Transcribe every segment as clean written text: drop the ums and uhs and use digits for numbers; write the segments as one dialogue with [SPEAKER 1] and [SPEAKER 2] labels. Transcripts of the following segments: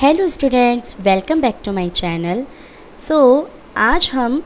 [SPEAKER 1] Hello students, welcome back to my channel. आज हम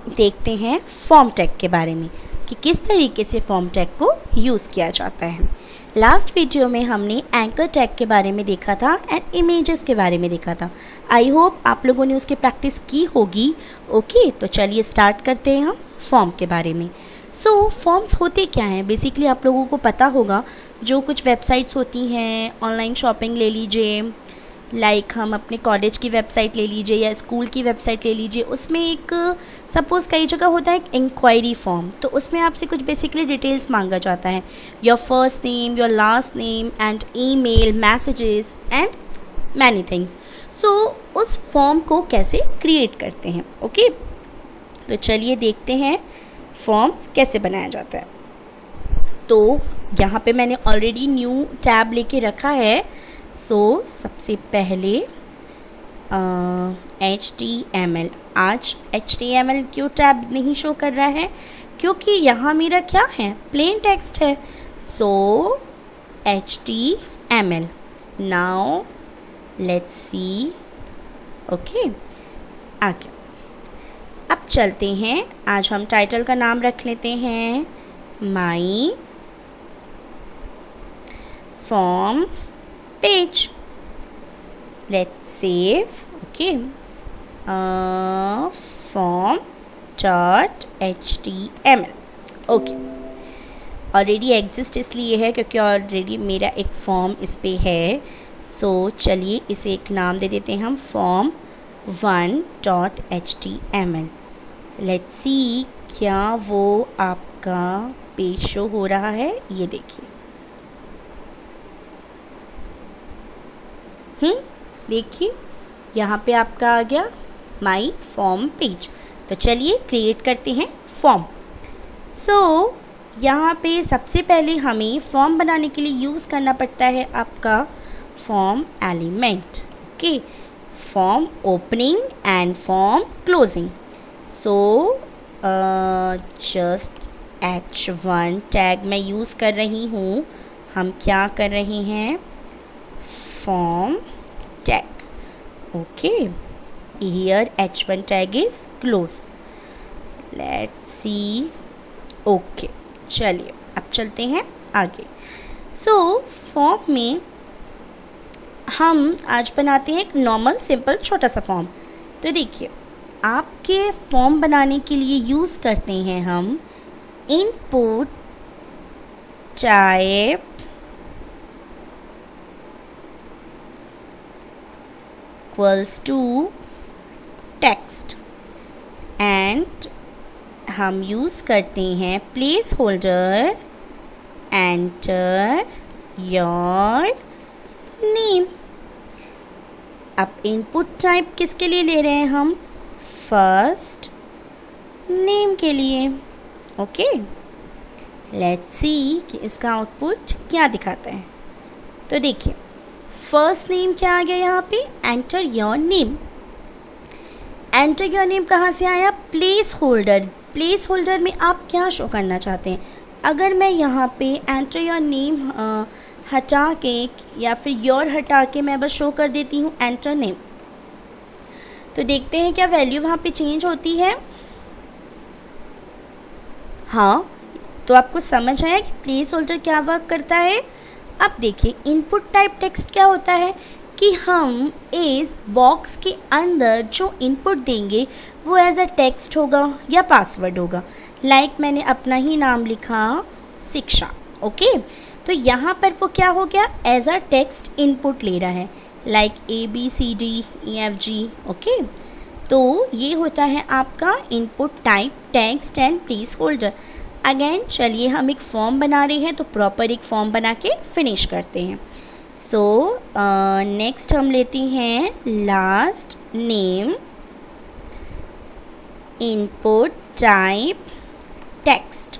[SPEAKER 1] देखते हैं फॉर्म टैग के बारे में कि किस तरीके से फॉर्म टैग को यूज़ किया जाता है। लास्ट वीडियो में हमने एंकर टैग के बारे में देखा था एंड इमेजेस के बारे में देखा था। आई होप आप लोगों ने उसकी प्रैक्टिस की होगी। ओके, तो चलिए स्टार्ट करते हैं हम फॉर्म के बारे में। फॉर्म्स होते क्या हैं? बेसिकली आप लोगों को पता होगा, जो कुछ वेबसाइट्स होती हैं, ऑनलाइन शॉपिंग ले लीजिए, लाइक हम अपने कॉलेज की वेबसाइट ले लीजिए या स्कूल की वेबसाइट ले लीजिए, उसमें एक सपोज़ कई जगह होता है एक इंक्वायरी फॉर्म। तो उसमें आपसे कुछ बेसिकली डिटेल्स मांगा जाता है, your first name, your last name and email, messages and many things. उस फॉर्म को कैसे क्रिएट करते हैं। ओके, तो चलिए देखते हैं फॉर्म्स कैसे बनाया जाता है। तो यहाँ पे मैंने ऑलरेडी न्यू टैब लेके रखा है। सबसे पहले HTML। आज HTML क्यों टैब नहीं शो कर रहा है? क्योंकि यहाँ मेरा क्या है, प्लेन टेक्स्ट है। HTML। Now let's see. Okay, आगे अब चलते हैं। आज हम टाइटल का नाम रख लेते हैं my form page. Let's save. Okay, form.html। Okay, already exist इसलिए है क्योंकि ऑलरेडी मेरा एक फॉर्म इस पे है। चलिए इसे एक नाम दे देते हैं हम, form1.html। लेट्स सी, क्या वो आपका पेज शो हो रहा है? ये देखिए। देखिए यहाँ पे आपका आ गया माई फॉर्म पेज। तो चलिए क्रिएट करते हैं फॉर्म। यहाँ पे सबसे पहले हमें फॉर्म बनाने के लिए यूज़ करना पड़ता है आपका form element. Okay, form opening and form closing. Just H1 tag मैं यूज़ कर रही हूँ। हम क्या कर रहे हैं, form tag. Okay, here H1 tag is close. Let's see. Okay, चलिए अब चलते हैं आगे। फॉर्म में हम आज बनाते हैं एक नॉर्मल सिंपल छोटा सा फॉर्म। तो देखिए, आपके फॉर्म बनाने के लिए यूज़ करते हैं हम input type equals to text and हम यूज़ करते हैं placeholder enter your name. अब इनपुट टाइप किसके लिए ले रहे हैं हम? फर्स्ट नेम के लिए। ओके, लेट्स सी कि इसका आउटपुट क्या दिखाता है। तो देखिए, फर्स्ट नेम क्या आ गया यहाँ पे, enter your name. Enter your name कहाँ से आया? Place holder. प्लेस होल्डर में आप क्या शो करना चाहते हैं? अगर मैं यहाँ पे एंटर योर नेम हटा के या फिर योर हटा के मैं बस शो कर देती हूँ एंटर नेम, तो देखते हैं क्या वैल्यू वहाँ पे चेंज होती है। हाँ, तो आपको समझ आया कि प्लेस होल्डर क्या वर्क करता है। अब देखिए, इनपुट टाइप टेक्स्ट क्या होता है कि हम इस बॉक्स के अंदर जो इनपुट देंगे वो एज अ टेक्स्ट होगा या पासवर्ड होगा। लाइक मैंने अपना ही नाम लिखा, शिक्षा। ओके, तो यहाँ पर वो क्या हो गया, एज अ टेक्स्ट इनपुट ले रहा है, लाइक ABCDEFG। ओके, तो ये होता है आपका input type text and place holder. Again चलिए हम एक फॉर्म बना रहे हैं तो प्रॉपर एक फॉर्म बना के फिनिश करते हैं। नेक्स्ट हम लेते हैं last name input type text.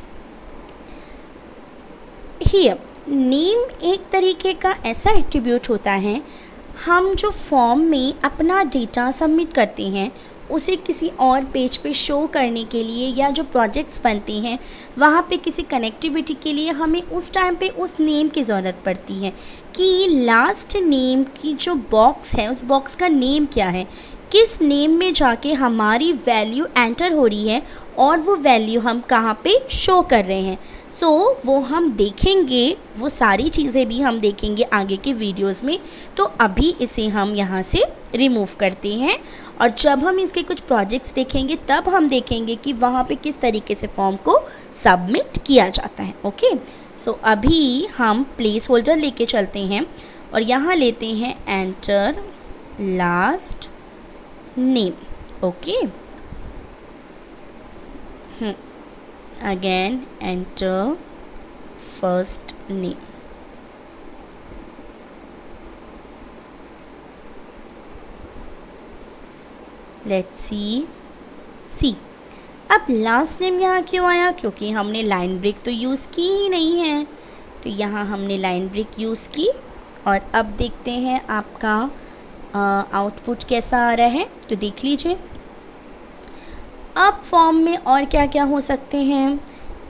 [SPEAKER 1] Here name एक तरीके का ऐसा एट्रीब्यूट होता है, हम जो फॉर्म में अपना डेटा सबमिट करते हैं उसे किसी और पेज पे शो करने के लिए या जो प्रोजेक्ट्स बनते हैं वहाँ पे किसी कनेक्टिविटी के लिए हमें उस टाइम पे उस नेम की ज़रूरत पड़ती है कि लास्ट नेम की जो बॉक्स है उस बॉक्स का नेम क्या है, किस नेम में जाके हमारी वैल्यू एंटर हो रही है और वो वैल्यू हम कहाँ पे शो कर रहे हैं। सो वो हम देखेंगे, वो सारी चीज़ें भी हम देखेंगे आगे के वीडियोस में। तो अभी इसे हम यहाँ से रिमूव करते हैं और जब हम इसके कुछ प्रोजेक्ट्स देखेंगे तब हम देखेंगे कि वहाँ पे किस तरीके से फॉर्म को सबमिट किया जाता है। ओके, सो अभी हम प्लेस होल्डर लेके चलते हैं और यहाँ लेते हैं enter last name. Okay, again enter first name। let's see अब लास्ट नेम यहाँ क्यों आया, क्योंकि हमने लाइन ब्रेक तो यूज़ की ही नहीं है। तो यहाँ हमने लाइन ब्रेक यूज़ की और अब देखते हैं आपका आउटपुट कैसा आ रहा है। तो देख लीजिए अब फॉर्म में और क्या क्या हो सकते हैं।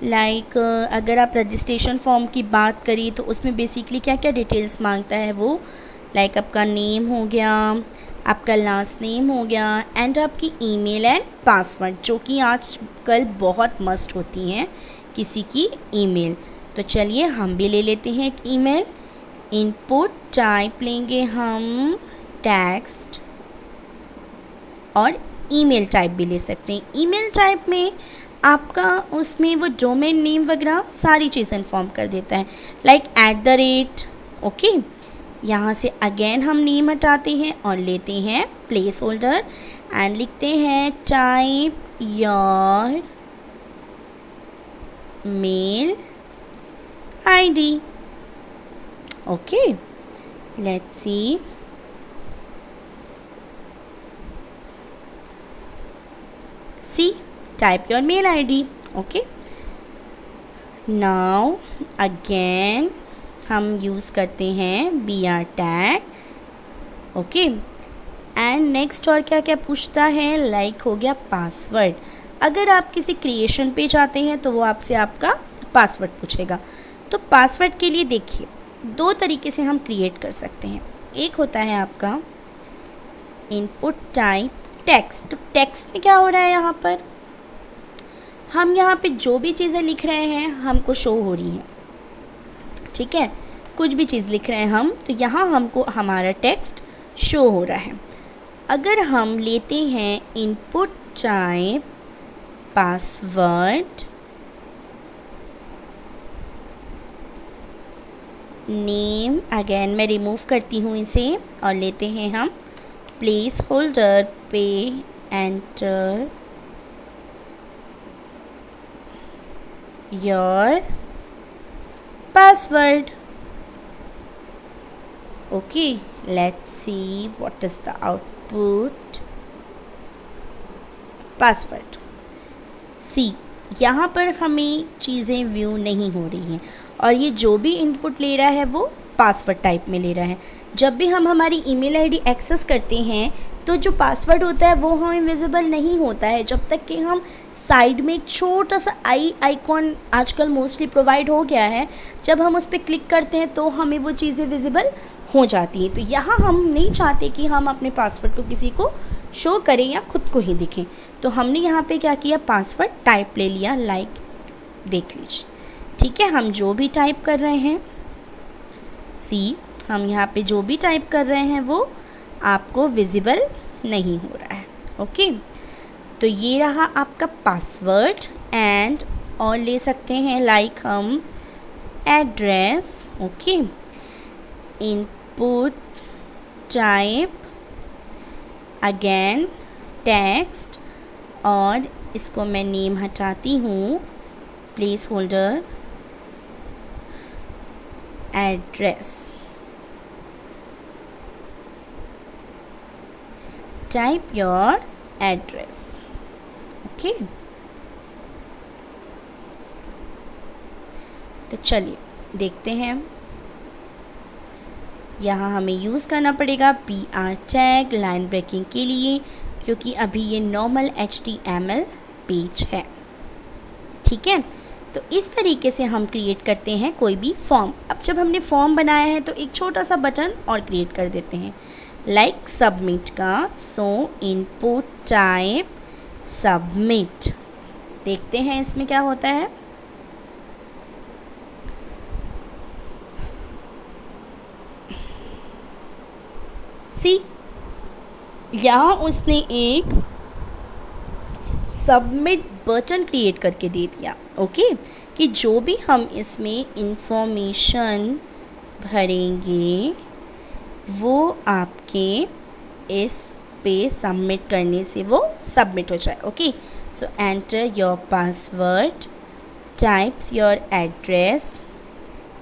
[SPEAKER 1] लाइक अगर आप रजिस्ट्रेशन फॉर्म की बात करें तो उसमें बेसिकली क्या क्या डिटेल्स मांगता है वो, लाइक आपका नेम हो गया, आपका लास्ट नेम हो गया एंड आपकी ईमेल एंड पासवर्ड, जो कि आजकल बहुत मस्ट होती हैं किसी की ईमेल। तो चलिए हम भी ले लेते हैं एक ईमेल। इनपुट टाइप लेंगे हम टेक्स्ट और ईमेल टाइप भी ले सकते हैं। ईमेल टाइप में आपका उसमें वो डोमेन नेम वगैरह सारी चीज़ें इन्फॉर्म कर देता है, लाइक @ ओके। यहाँ से अगेन हम नेम हटाते हैं और लेते हैं प्लेस होल्डर एंड लिखते हैं type your mail ID। Okay, let's see. type your mail ID। okay, now again हम यूज़ करते हैं BR tag. Okay, and next और क्या क्या पूछता है, लाइक हो गया पासवर्ड। अगर आप किसी क्रिएशन पे जाते हैं तो वो आपसे आपका पासवर्ड पूछेगा। तो पासवर्ड के लिए देखिए दो तरीके से हम क्रिएट कर सकते हैं। एक होता है आपका इनपुट टाइप टेक्स्ट। तो टेक्स्ट में क्या हो रहा है, यहाँ पर हम यहाँ पे जो भी चीज़ें लिख रहे हैं हमको शो हो रही हैं। ठीक है, कुछ भी चीज़ लिख रहे हैं हम तो यहाँ हमको हमारा टेक्स्ट शो हो रहा है। अगर हम लेते हैं input type password name, again मैं रिमूव करती हूँ इसे और लेते हैं हम प्लेस होल्डर पे enter your password. Okay, let's see what is the output. Password see, यहाँ पर हमें चीज़ें व्यू नहीं हो रही हैं और ये जो भी इनपुट ले रहा है वो पासवर्ड टाइप में ले रहा है। जब भी हम हमारी ईमेल आईडी एक्सेस करते हैं तो जो पासवर्ड होता है वो हमें विजिबल नहीं होता है जब तक कि हम साइड में एक छोटा सा आइकॉन आजकल मोस्टली प्रोवाइड हो गया है, जब हम उस पर क्लिक करते हैं तो हमें वो चीज़ें विजिबल हो जाती हैं। तो यहाँ हम नहीं चाहते कि हम अपने पासवर्ड को किसी को शो करें या खुद को ही दिखें, तो हमने यहाँ पे क्या किया, पासवर्ड टाइप ले लिया। लाइक देख लीजिए, ठीक है, हम जो भी टाइप कर रहे हैं सी, हम यहाँ पे जो भी टाइप कर रहे हैं वो आपको विजिबल नहीं हो रहा है। ओके, तो ये रहा आपका पासवर्ड। एंड और ले सकते हैं लाइक हम address. Okay, input type again text और इसको मैं नेम हटाती हूँ, place holder address. Type your address. Okay, तो चलिए देखते हैं। यहाँ हमें यूज़ करना पड़ेगा BR टैग लाइन ब्रेकिंग के लिए। क्योंकि अभी ये नॉर्मल HTML पेज है। ठीक है, तो इस तरीके से हम क्रिएट करते हैं कोई भी फॉर्म। अब जब हमने फॉर्म बनाया है तो एक छोटा सा बटन और क्रिएट कर देते हैं, लाइक सबमिट का। सो इनपुट टाइप सबमिट। देखते हैं इसमें क्या होता है। सी, यहाँ उसने एक सबमिट बटन क्रिएट करके दे दिया। ओके, कि जो भी हम इसमें इंफॉर्मेशन भरेंगे वो आपके इस पे सबमिट करने से वो सबमिट हो जाए। Okay, so enter your password, types your address.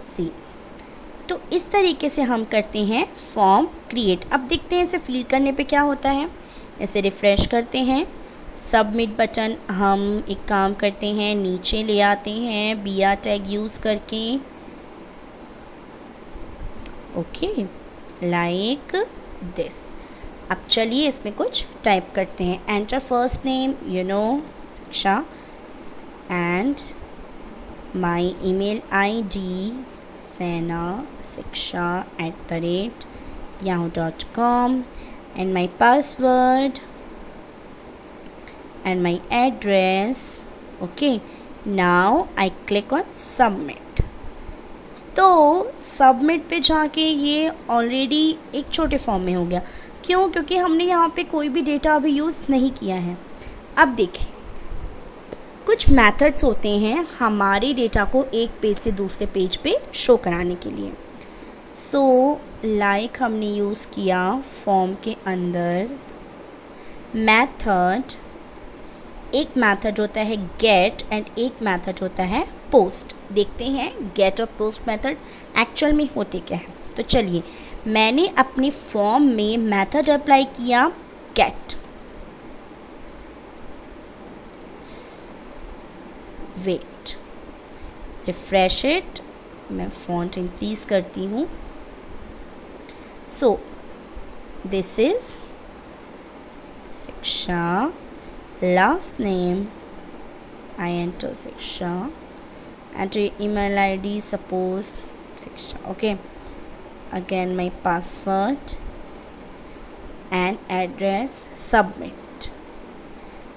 [SPEAKER 1] See, तो इस तरीके से हम करते हैं फॉर्म क्रिएट। अब देखते हैं इसे फिल करने पे क्या होता है। इसे रिफ़्रेश करते हैं, सबमिट बटन हम एक काम करते हैं, नीचे ले आते हैं BR टैग यूज़ करके। Okay, like this. अब चलिए इसमें कुछ टाइप करते हैं। एंटर फर्स्ट नेम, शिक्षा, and my email ID senasiksha@yahoo.com, and my password and my address. Okay, now I click on submit. तो सबमिट पे जाके ये ऑलरेडी एक छोटे फॉर्म में हो गया। क्यों? क्योंकि हमने यहाँ पे कोई भी डेटा अभी यूज़ नहीं किया है। अब देखिए, कुछ मेथड्स होते हैं हमारे डेटा को एक पेज से दूसरे पेज पे शो कराने के लिए। सो लाइक हमने यूज़ किया फॉर्म के अंदर मेथड। एक मेथड होता है गेट एंड एक मेथड होता है पोस्ट। देखते हैं गेट और पोस्ट मेथड एक्चुअल में होते क्या है। तो चलिए, मैंने अपने फॉर्म में मेथड अप्लाई किया गेट। Wait, refresh it. मैं फॉन्ट इंक्रीज करती हूँ। So this is Shiksha, last name I enter Shiksha, enter email ID, suppose Shiksha. Okay, again my password and address, submit.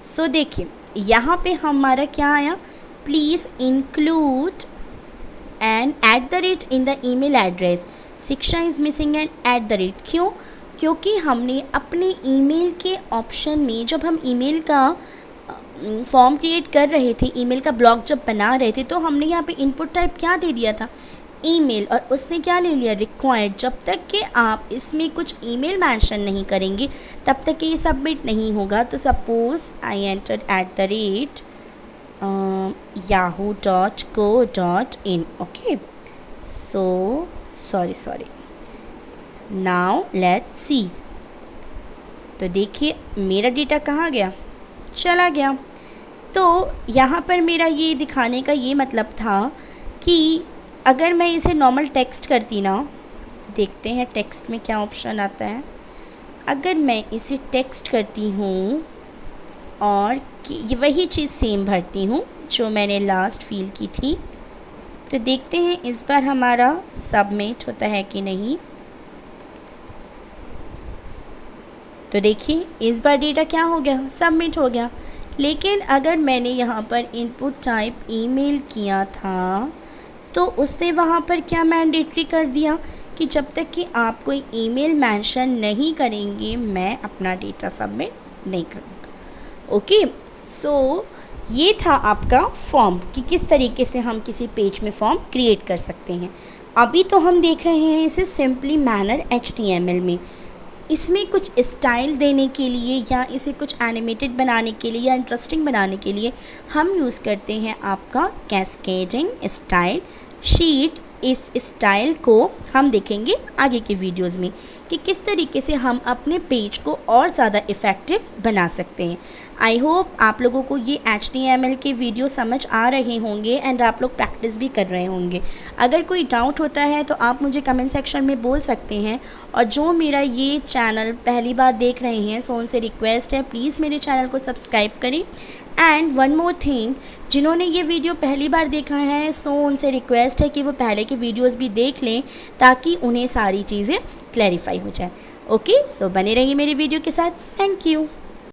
[SPEAKER 1] So देखिए यहाँ पे हमारा क्या आया, please include and @ in the email address. शिक्षा इज़ मिसिंग एंड @ क्यों? क्योंकि हमने अपने ईमेल के ऑप्शन में, जब हम ईमेल का फॉर्म क्रिएट कर रहे थे, ईमेल का ब्लॉग जब बना रहे थे, तो हमने यहाँ पे इनपुट टाइप क्या दे दिया था, ईमेल, और उसने क्या ले लिया, रिक्वायर्ड। जब तक कि आप इसमें कुछ ईमेल मेंशन नहीं करेंगे तब तक कि ये सबमिट नहीं होगा। तो suppose I enter @ yahoo.co.in. Okay, so sorry, now let's see. तो देखिए मेरा डेटा कहाँ गया, चला गया। तो यहाँ पर मेरा ये दिखाने का ये मतलब था कि अगर मैं इसे नॉर्मल टेक्स्ट करती ना, देखते हैं टेक्स्ट में क्या ऑप्शन आता है। अगर मैं इसे टेक्स्ट करती हूँ और ये वही चीज़ सेम भरती हूँ जो मैंने लास्ट फिल की थी, तो देखते हैं इस बार हमारा सबमिट होता है कि नहीं। तो देखिए इस बार डेटा क्या हो गया, सबमिट हो गया। लेकिन अगर मैंने यहाँ पर इनपुट टाइप ईमेल किया था तो उसने वहाँ पर क्या मैंडेटरी कर दिया कि जब तक कि आप कोई ईमेल मेंशन नहीं करेंगे मैं अपना डेटा सबमिट नहीं करूँगा। ओके, सो ये था आपका फॉर्म कि किस तरीके से हम किसी पेज में फॉर्म क्रिएट कर सकते हैं। अभी तो हम देख रहे हैं इसे सिंपली मैनर HTML में। इसमें कुछ स्टाइल देने के लिए या इसे कुछ एनिमेटेड बनाने के लिए या इंटरेस्टिंग बनाने के लिए हम यूज़ करते हैं आपका कैस्केडिंग स्टाइल शीट इस स्टाइल को हम देखेंगे आगे के वीडियोस में कि किस तरीके से हम अपने पेज को और ज़्यादा इफ़ेक्टिव बना सकते हैं। आई होप आप लोगों को ये HTML के वीडियो समझ आ रहे होंगे एंड आप लोग प्रैक्टिस भी कर रहे होंगे। अगर कोई डाउट होता है तो आप मुझे कमेंट सेक्शन में बोल सकते हैं, और जो मेरा ये चैनल पहली बार देख रहे हैं सो उनसे रिक्वेस्ट है प्लीज़ मेरे चैनल को सब्सक्राइब करें। एंड वन मोर थिंग, जिन्होंने ये वीडियो पहली बार देखा है सो उनसे रिक्वेस्ट है कि वो पहले के वीडियोस भी देख लें ताकि उन्हें सारी चीज़ें क्लैरिफाई हो जाए। ओके, सो बने रहिए मेरी वीडियो के साथ। Thank you.